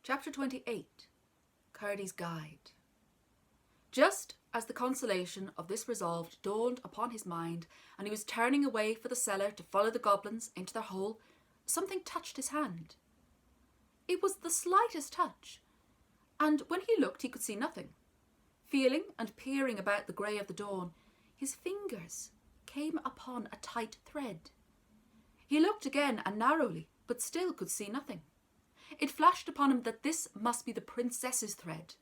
Chapter 28. Curdie's Guide. Just as the consolation of this resolve dawned upon his mind, and he was turning away for the cellar to follow the goblins into their hole, something touched his hand. It was the slightest touch, and when he looked he could see nothing. Feeling and peering about the grey of the dawn, his fingers came upon a tight thread. He looked again and narrowly, but still could see nothing. It flashed upon him that this must be the princess's thread.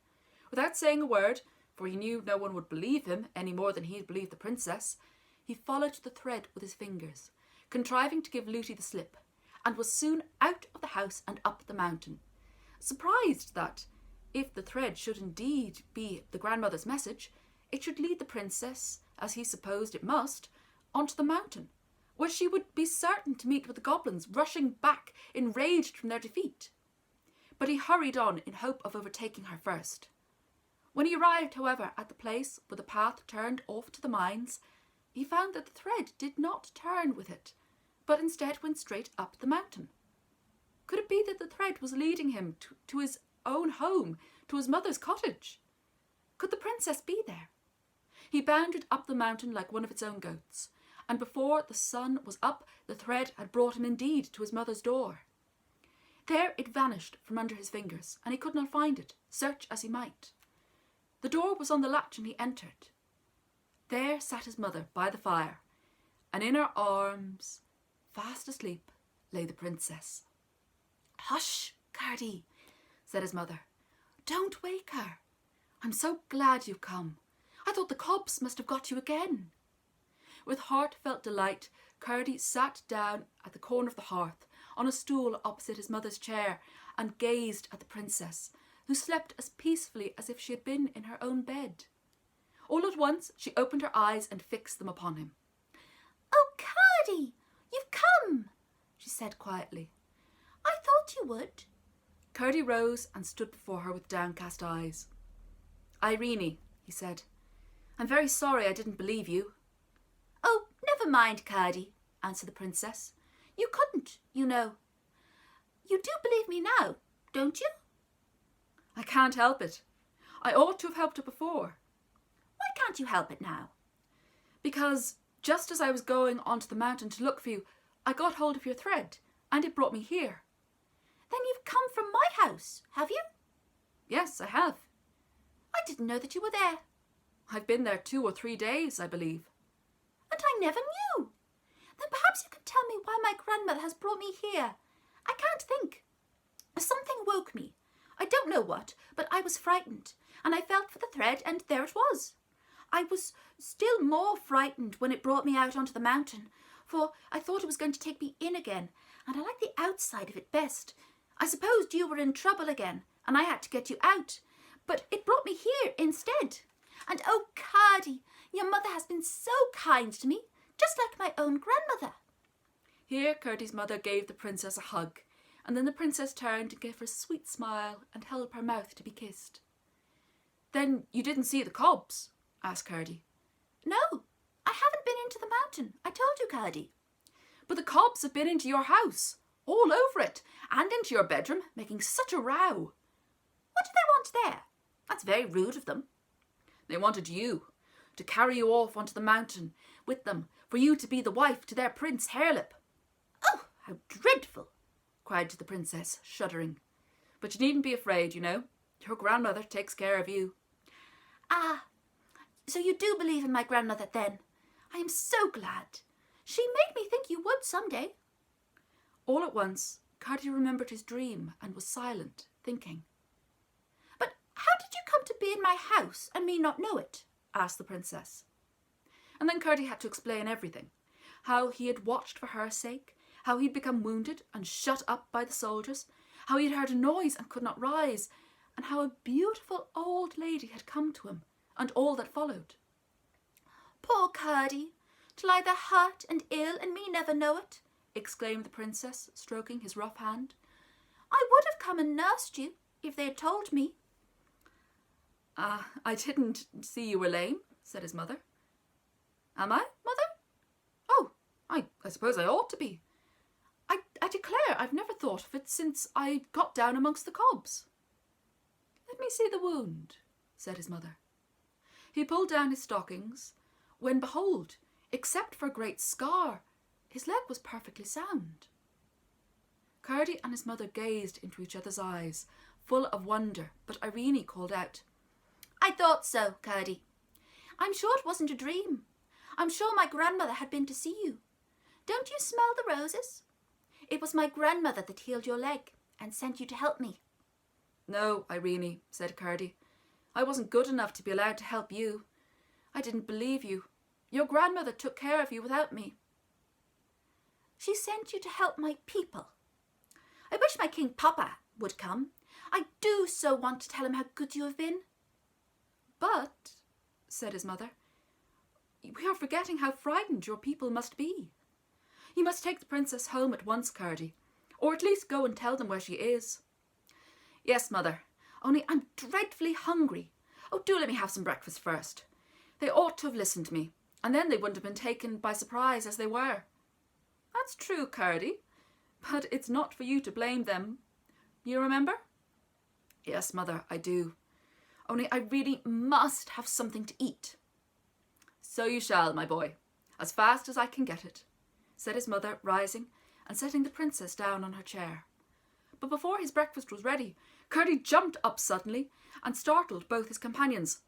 Without saying a word, for he knew no one would believe him any more than he had believed the princess, he followed the thread with his fingers, contriving to give Lootie the slip, and was soon out of the house and up the mountain, surprised that, if the thread should indeed be the grandmother's message, it should lead the princess, as he supposed it must, onto the mountain, where she would be certain to meet with the goblins rushing back enraged from their defeat. But he hurried on in hope of overtaking her first. When he arrived, however, at the place where the path turned off to the mines, he found that the thread did not turn with it, but instead went straight up the mountain. Could it be that the thread was leading him to his own home, to his mother's cottage? Could the princess be there? He bounded up the mountain like one of its own goats, and before the sun was up, the thread had brought him indeed to his mother's door. There it vanished from under his fingers, and he could not find it, search as he might. The door was on the latch, and he entered. There sat his mother by the fire, and in her arms, fast asleep, lay the princess. "Hush, Curdie," said his mother. "Don't wake her. I'm so glad you've come. I thought the cobs must have got you again." With heartfelt delight, Curdie sat down at the corner of the hearth, on a stool opposite his mother's chair, and gazed at the princess, who slept as peacefully as if she had been in her own bed. All at once she opened her eyes and fixed them upon him. "Oh, Curdie, you've come," she said quietly. "I thought you would." Curdie rose and stood before her with downcast eyes. "Irene," he said, "I'm very sorry I didn't believe you." "Oh, never mind, Curdie," answered the princess. "You couldn't, you know. You do believe me now, don't you?" "I can't help it. I ought to have helped her before." "Why can't you help it now?" "Because just as I was going onto the mountain to look for you, I got hold of your thread, and it brought me here." "Then you've come from my house, have you?" "Yes, I have." "I didn't know that you were there." "I've been there 2 or 3 days, I believe." "And I never knew. Then perhaps you can tell me why my grandmother has brought me here. I can't think. Something woke me. I don't know what, but I was frightened, and I felt for the thread, and there it was. I was still more frightened when it brought me out onto the mountain, for I thought it was going to take me in again, and I like the outside of it best. I supposed you were in trouble again, and I had to get you out, but it brought me here instead. And oh, Curdie, your mother has been so kind to me, just like my own grandmother." Here Curdie's mother gave the princess a hug, and then the princess turned and gave her a sweet smile and held up her mouth to be kissed. "Then you didn't see the cobs?" asked Curdie. "No, I haven't been into the mountain, I told you, Curdie." "But the cobs have been into your house, all over it, and into your bedroom, making such a row." "What do they want there? That's very rude of them." "They wanted you, to carry you off onto the mountain with them, for you to be the wife to their Prince Harelip." "Oh, how dreadful!" cried the princess, shuddering. "But you needn't be afraid, you know. Your grandmother takes care of you." "Ah, so you do believe in my grandmother then? I am so glad. She made me think you would some day." All at once, Curdie remembered his dream and was silent, thinking. "But how did you come to be in my house and me not know it?" asked the princess. And then Curdie had to explain everything. How he had watched for her sake, how he'd become wounded and shut up by the soldiers, how he had heard a noise and could not rise, and how a beautiful old lady had come to him, and all that followed. "Poor Curdie, to lie there hurt and ill and me never know it," exclaimed the princess, stroking his rough hand. "I would have come and nursed you if they had told me." "I didn't see you were lame," said his mother. "Am I, mother? Oh, I suppose I ought to be. I declare I've never thought of it since I got down amongst the cobs." Let me see the wound, said his mother. He pulled down his stockings, when behold, except for a great scar, his leg was perfectly sound. Curdie and his mother gazed into each other's eyes, full of wonder, but Irene called out, I thought so, Curdie. I'm sure it wasn't a dream. I'm sure my grandmother had been to see you. Don't you smell the roses? It was my grandmother that healed your leg and sent you to help me. No, Irene, said Curdie. I wasn't good enough to be allowed to help you. I didn't believe you. Your grandmother took care of you without me. She sent you to help my people. I wish my King Papa would come. I do so want to tell him how good you have been. But, said his mother, we are forgetting how frightened your people must be. You must take the princess home at once, Curdie, or at least go and tell them where she is. Yes, mother, only I'm dreadfully hungry. Oh, do let me have some breakfast first. They ought to have listened to me, and then they wouldn't have been taken by surprise as they were. That's true, Curdie, but it's not for you to blame them. You remember? Yes, mother, I do. Only I really must have something to eat. So you shall, my boy, as fast as I can get it, said his mother, rising and setting the princess down on her chair. But before his breakfast was ready, Curdie jumped up suddenly and startled both his companions.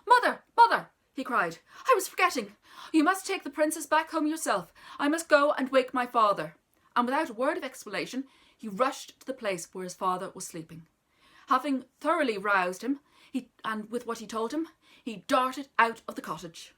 Mother, mother, he cried, I was forgetting. You must take the princess back home yourself. I must go and wake my father. And without a word of explanation, he rushed to the place where his father was sleeping. Having thoroughly roused him, and with what he told him, he darted out of the cottage.